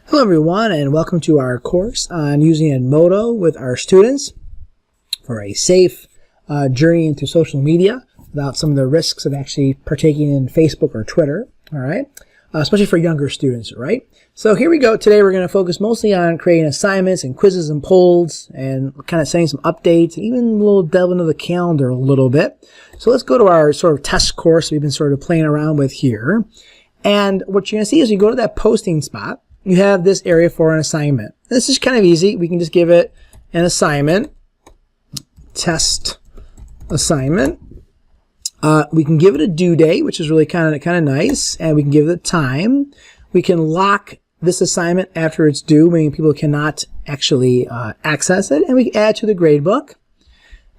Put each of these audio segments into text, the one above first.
Hello everyone, and welcome to our course on using Edmodo with our students for a safe journey into social media without some of the risks of actually partaking in Facebook or Twitter, all right? Especially for younger students, right? So here we go. Today we're going to focus mostly on creating assignments and quizzes and polls and kind of sending some updates and even a little delve into the calendar a little bit. So let's go to our sort of test course we've been sort of playing around with here. And what you're going to see is you go to that posting spot, you have this area for an assignment. This is kind of easy. We can just give it an assignment, test assignment. We can give it a due date, which is really kind of nice, and we can give it a time. We can lock this assignment after it's due, meaning people cannot actually access it, and we can add to the gradebook.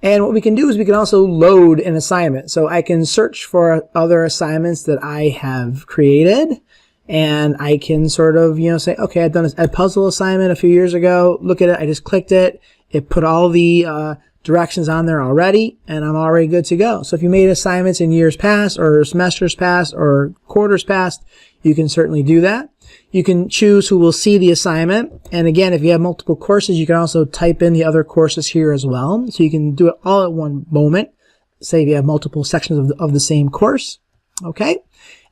And what we can do is we can also load an assignment. So I can search for other assignments that I have created, and I can sort of, say, okay, I've done a puzzle assignment a few years ago. Look at it. I just clicked it. It put all the directions on there already, and I'm already good to go. So if you made assignments in years past or semesters past or quarters past, you can certainly do that. You can choose who will see the assignment. And again, if you have multiple courses, you can also type in the other courses here as well. So you can do it all at one moment. Say if you have multiple sections of the same course. Okay.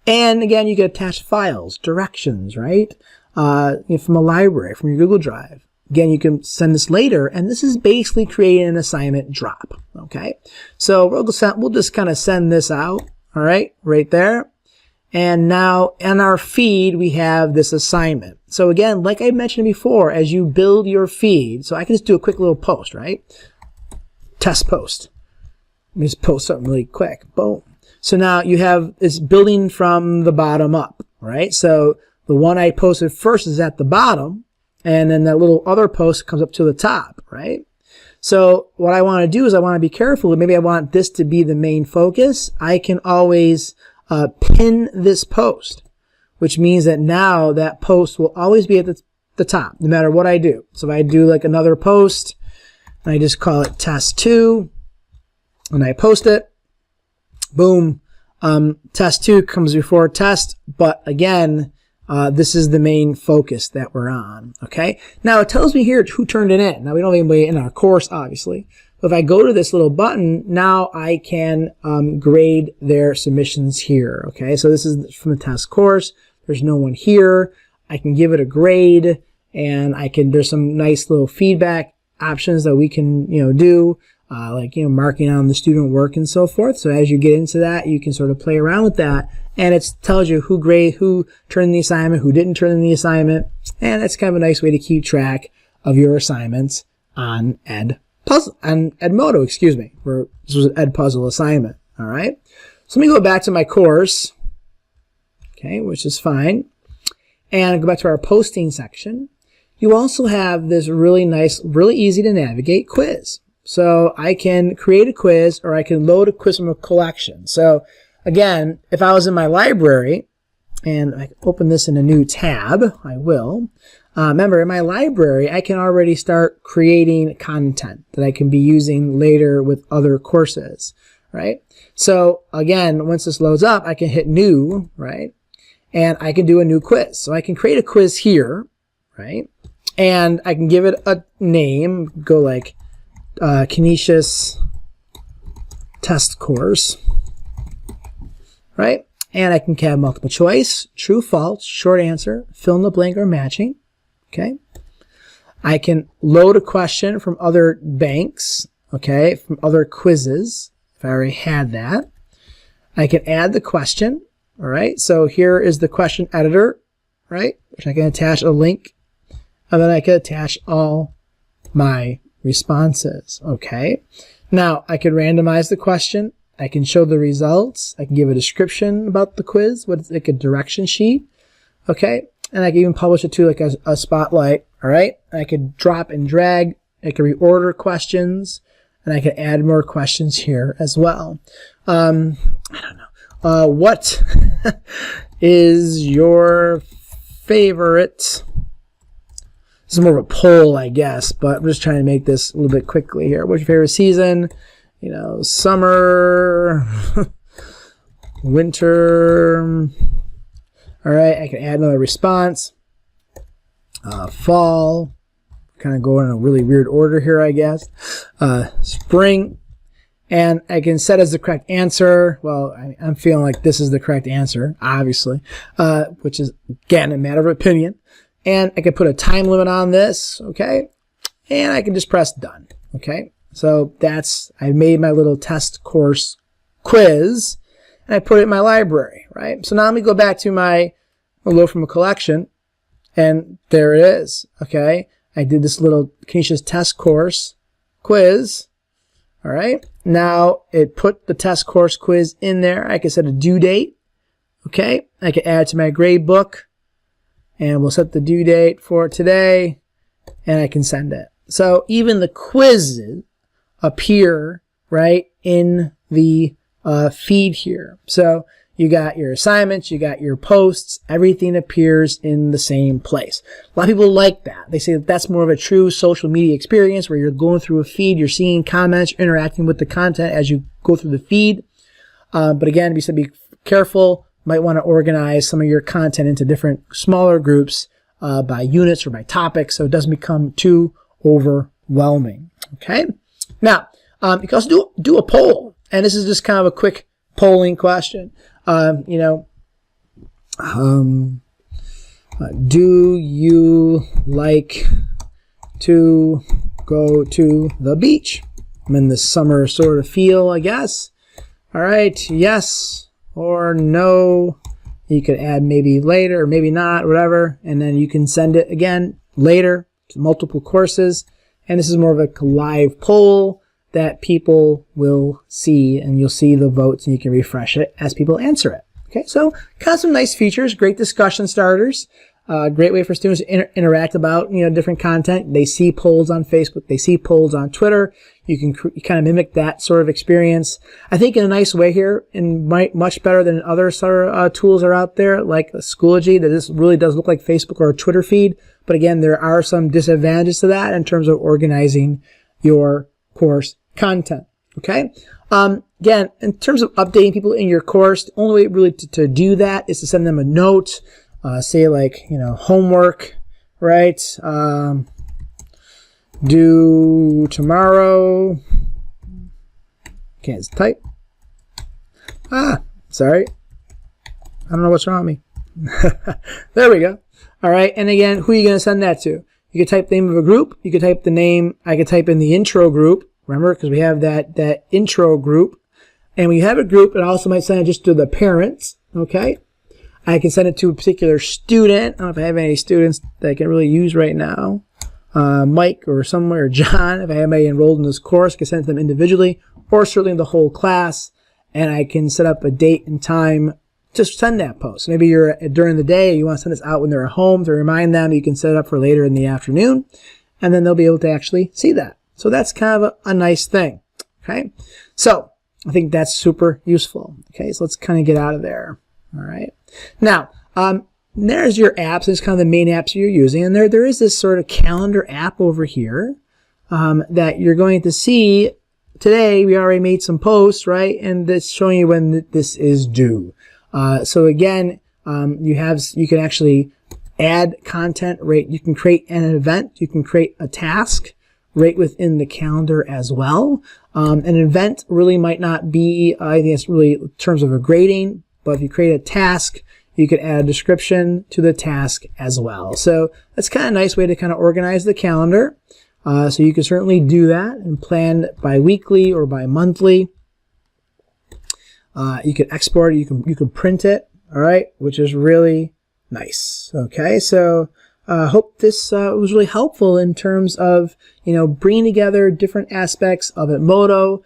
And again, you can attach files, directions, right? From a library, from your Google Drive. Again, you can send this later, and this is basically creating an assignment drop, okay? So we'll just kind of send this out, all right, right there. And now in our feed, we have this assignment. So again, like I mentioned before, as you build your feed, so I can just do a quick little post, right? Test post. Let me just post something really quick. Boom. So now you have this building from the bottom up, right? So the one I posted first is at the bottom, and then that little other post comes up to the top, right? So what I want to do is I want to be careful. Maybe I want this to be the main focus. I can always pin this post, which means that now that post will always be at the top, no matter what I do. So if I do like another post, and I just call it test 2, and I post it, boom, test 2 comes before test, but again, this is the main focus that we're on, okay? Now, it tells me here who turned it in. Now, we don't have anybody in our course, obviously. But if I go to this little button, now I can grade their submissions here, okay? So this is from the test course. There's no one here. I can give it a grade, and there's some nice little feedback options that we can, do. Like, marking on the student work and so forth. So as you get into that, you can sort of play around with that. And it tells you who turned in the assignment, who didn't turn in the assignment. And it's kind of a nice way to keep track of your assignments on Edmodo, excuse me. This was an Edpuzzle assignment. All right. So let me go back to my course. Okay, which is fine. And go back to our posting section. You also have this really nice, really easy to navigate quiz. So I can create a quiz, or I can load a quiz from a collection. So again, if I was in my library, and I open this in a new tab, I will. Remember, in my library, I can already start creating content that I can be using later with other courses, right? So again, once this loads up, I can hit new, right? And I can do a new quiz. So I can create a quiz here, right? And I can give it a name, go like Canisius test course, right? And I can have multiple choice, true, false, short answer, fill in the blank, or matching, okay? I can load a question from other banks, okay, from other quizzes, if I already had that. I can add the question, all right? So here is the question editor, right, which I can attach a link, and then I can attach all my responses, okay? Now, I can randomize the question. I can show the results. I can give a description about the quiz, like a direction sheet, okay? And I can even publish it to like a spotlight, all right? I could drop and drag. I can reorder questions, and I can add more questions here as well. I don't know. What is your favorite? This is more of a poll, I guess, but I'm just trying to make this a little bit quickly here. What's your favorite season? Summer, winter. All right, I can add another response. fall, kind of going in a really weird order here, I guess, spring, and I can set as the correct answer. Well, I'm feeling like this is the correct answer, obviously, which is, again, a matter of opinion. And I can put a time limit on this, okay? And I can just press done, okay? So I made my little test course quiz, and I put it in my library, right? So now let me go back to my load from a collection, and there it is, okay? I did this little Canisius test course quiz, all right? Now it put the test course quiz in there. I can set a due date, okay? I can add it to my grade book, and we'll set the due date for today, and I can send it. So even the quizzes appear, right, in the feed here. So you got your assignments, you got your posts, everything appears in the same place. A lot of people like that. They say that that's more of a true social media experience where you're going through a feed, you're seeing comments, you're interacting with the content as you go through the feed. But again, we said be careful. You might want to organize some of your content into different smaller groups by units or by topics so it doesn't become too overwhelming. Okay? Now, you can also do a poll. And this is just kind of a quick polling question. Do you like to go to the beach? I'm in the summer sort of feel, I guess. All right, yes or no. You could add maybe later or maybe not, whatever. And then you can send it again later to multiple courses. And this is more of a live poll that people will see, and you'll see the votes, and you can refresh it as people answer it. Okay, so kind of some nice features, great discussion starters, great way for students to interact about different content. They see polls on Facebook, they see polls on Twitter. You can kind of mimic that sort of experience. I think in a nice way here, and much better than other sort of tools are out there, like Schoology, that this really does look like Facebook or a Twitter feed. But again, there are some disadvantages to that in terms of organizing your course content. Okay. Again, in terms of updating people in your course, the only way really to do that is to send them a note, say like, homework, right? Due tomorrow. Can't type. Sorry. I don't know what's wrong with me. There we go. All right. And again, who are you going to send that to? You could type the name of a group. You could type the name. I could type in the intro group. Remember, because we have that intro group. And when you have a group, it also might send it just to the parents. Okay. I can send it to a particular student. I don't know if I have any students that I can really use right now. Mike or somewhere, or John, if I have anybody enrolled in this course, I can send it to them individually, or certainly the whole class. And I can set up a date and time to send that post. Maybe you're during the day, you want to send this out when they're at home to remind them. You can set it up for later in the afternoon, and then they'll be able to actually see that. So that's kind of a nice thing. Okay. So I think that's super useful. Okay. So let's kind of get out of there. All right. Now, there's your apps. It's kind of the main apps you're using. And there is this sort of calendar app over here that you're going to see today. We already made some posts, right? And it's showing you when this is due. So again, you can actually add content, right? You can create an event. You can create a task right within the calendar as well. An event really might not be, I think it's really in terms of a grading, but if you create a task, you could add a description to the task as well. So that's kind of a nice way to kind of organize the calendar. So you can certainly do that and plan bi-weekly or bi-monthly. You can export it, you can print it, all right, which is really nice. Okay, so hope this was really helpful in terms of bringing together different aspects of Edmodo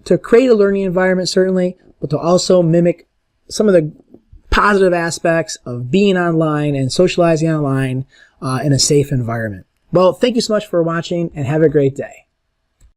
to create a learning environment, certainly, but to also mimic some of the positive aspects of being online and socializing online in a safe environment. Well, thank you so much for watching, and have a great day.